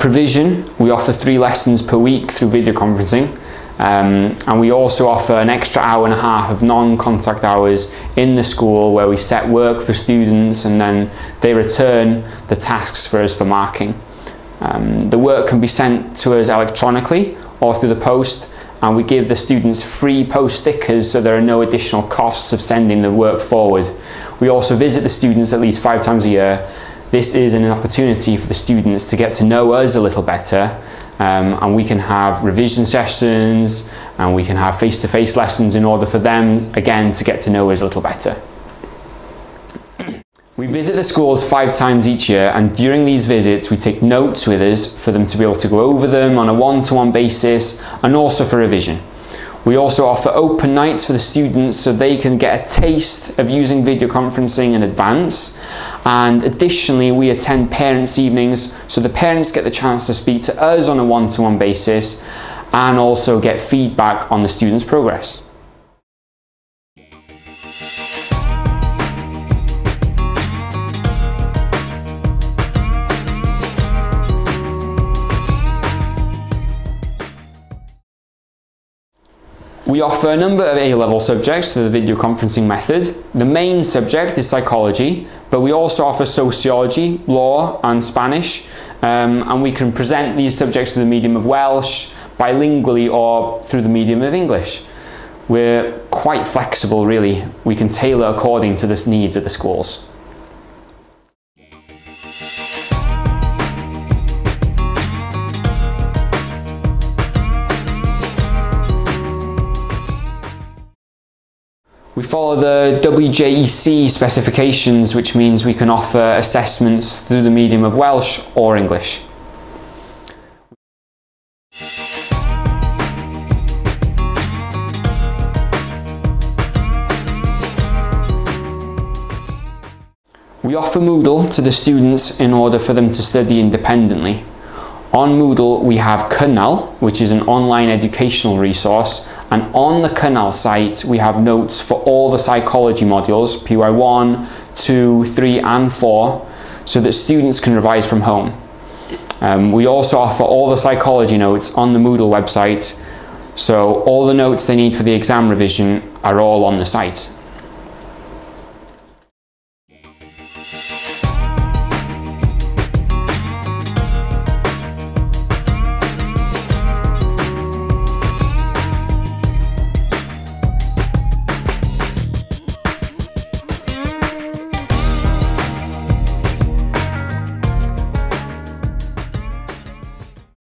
provision, we offer 3 lessons per week through video conferencing, and we also offer an extra hour and a half of non-contact hours in the school where we set work for students and then they return the tasks for us for marking. The work can be sent to us electronically or through the post, and we give the students free post stickers so there are no additional costs of sending the work forward. We also visit the students at least 5 times a year. This is an opportunity for the students to get to know us a little better, and we can have revision sessions and we can have face-to-face lessons in order for them again to get to know us a little better. We visit the schools 5 times each year, and during these visits we take notes with us for them to be able to go over them on a one-to-one basis and also for revision. We also offer open nights for the students so they can get a taste of using video conferencing in advance, and additionally we attend parents' evenings so the parents get the chance to speak to us on a one-to-one basis and also get feedback on the students' progress. We offer a number of A-level subjects through the video conferencing method. The main subject is psychology, but we also offer sociology, law and Spanish, and we can present these subjects through the medium of Welsh, bilingually or through the medium of English. We're quite flexible really. We can tailor according to the needs of the schools. We follow the WJEC specifications, which means we can offer assessments through the medium of Welsh or English. We offer Moodle to the students in order for them to study independently. On Moodle we have Cynnal, which is an online educational resource, and on the Cynnal site we have notes for all the psychology modules, PY1, 2, 3 and 4, so that students can revise from home. We also offer all the psychology notes on the Moodle website, so all the notes they need for the exam revision are all on the site.